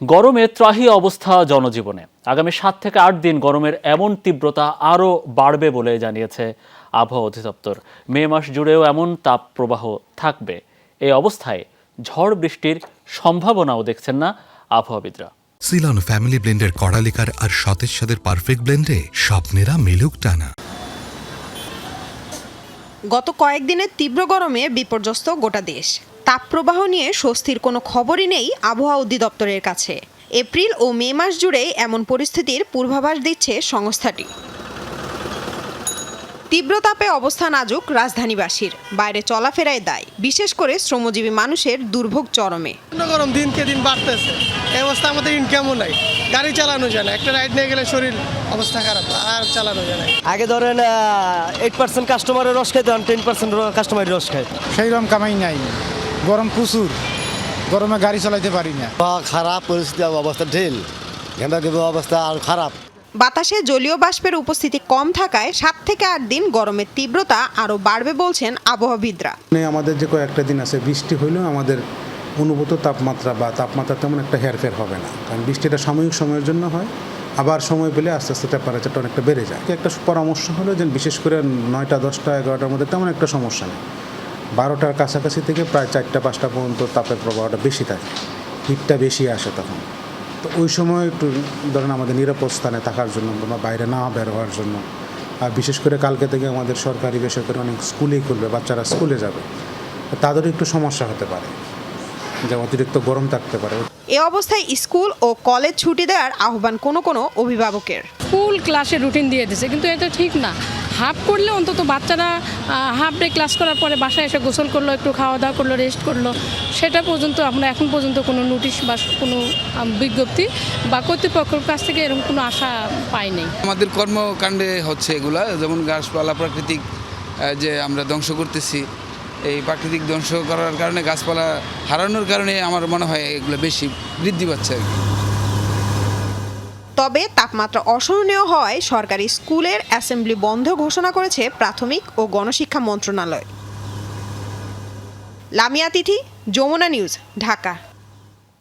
গরমে ত্রাহি অবস্থা জনজীবনে। আগামী 7 থেকে 8 দিন গরমের এমন তীব্রতা আরও বাড়বে বলে জানিয়েছে আবহাওয়া অধিদপ্তর। মে মাস জুড়েও এমন তাপ প্রবাহ থাকবে। এই অবস্থায় ঝড় বৃষ্টির সম্ভাবনাও দেখছেন না আবহাওয়াবিদরা। সিলন ফ্যামিলি ব্লেন্ডের কড়ালিকার আর সতেজ সাদের পারফেক্ট ব্লেন্ডে স্বপ্নেরা মিলুক টানা। গত কয়েকদিনের তীব্র গরমে বিপর্যস্ত গোটা দেশ। তাপপ্রবাহ নিয়ে স্বস্তির কোনো খবরই নেই আবহাওয়া অধিদপ্তরের কাছে। এপ্রিল ও মে মাস জুড়ে এমন পরিস্থিতির পূর্বাভাস দিচ্ছে সংস্থাটি। তীব্র তাপে অবস্থা নাজুক রাজধানীবাসীর, বাইরে চলাফেরায় দায়, বিশেষ করে শ্রমজীবী মানুষের দুর্ভোগ চরমে। গরম দিনকে দিন বাড়তেছে, এই অবস্থা আমাদের ইনকামও নাই, গাড়ি চালানো যায় না, একটা রাইড নিয়ে গেলে শরীর অবস্থা খারাপ, আর চালানো যায় না। আগে ধরেন 8% কাস্টমারের রস খাইতে 10% কাস্টমারের রস খায়। সেই রকম কামাই নাই, গরম প্রচুর, গরমে গাড়ি চালাইতে পারি না। খারাপ পরিস্থিতি, অবস্থা ঢিল, ঘেমা অবস্থা আর খারাপ। বাতাসে জলীয় বাষ্পের উপস্থিতি কম থাকায় 7 থেকে 8 দিন গরমের তীব্রতা আরও বাড়বে বলছেন আবহাওয়াবিদরা। আমাদের যে কয়েকটা দিন আছে বৃষ্টি হইলেও আমাদের অনুভূত তাপমাত্রা তেমন একটা হেরফের হবে না, কারণ বৃষ্টিটা সাময়িক সময়ের জন্য হয়, আবার সময় পেলে আস্তে আস্তে টেম্পারেচারটা অনেকটা বেড়ে যায়। একটা পরামর্শ হলো যে বিশেষ করে 9টা 10টা 11টার মধ্যে তেমন একটা সমস্যা নেই, 12টার কাছাকাছি থেকে প্রায় 4টা 5টা পর্যন্ত তাপের প্রবাহটা বেশি থাকে, হিটটা বেশি আসে তখন। তো ওই সময় একটু ধরেন আমাদের নিরাপদ স্থানে থাকার জন্য বা বাইরে না বের হওয়ার জন্য, আর বিশেষ করে কালকে থেকে আমাদের সরকারি বেসরকারি অনেক স্কুলেই খুলবে, বাচ্চারা স্কুলে যাবে, তাদেরও একটু সমস্যা হতে পারে, যে অতিরিক্ত গরম থাকতে পারে। এ অবস্থায় স্কুল ও কলেজ ছুটি দেওয়ার আহ্বান কোনো অভিভাবকের। ফুল ক্লাসে রুটিন দিয়ে দিয়েছে, কিন্তু এটা ঠিক না। হাফ করলে অন্তত বাচ্চারা হাফ ডে ক্লাস করার পরে বাসায় এসে গোসল করলো, একটু খাওয়া দাওয়া করলো, রেস্ট করলো, সেটা পর্যন্ত আমরা এখন পর্যন্ত কোনো নোটিশ বা কোনো বিজ্ঞপ্তি বা কর্তৃপক্ষের কাছ থেকে এরকম কোনো আশা পাইনি। আমাদের কর্মকাণ্ডে হচ্ছে এগুলা, যেমন গাছপালা প্রাকৃতিক যে আমরা ধ্বংস করতেছি, এই প্রাকৃতিক ধ্বংস করার কারণে গাছপালা হারানোর কারণে আমার মনে হয় এগুলো বেশি বৃদ্ধি পাচ্ছে আর কি। তবে তাপমাত্রা অসহনীয় হওয়ায় সরকারি স্কুলের অ্যাসেম্বলি বন্ধ ঘোষণা করেছে প্রাথমিক ও গণশিক্ষা মন্ত্রণালয়। লামিয়া তিথি, যমুনা নিউজ, ঢাকা।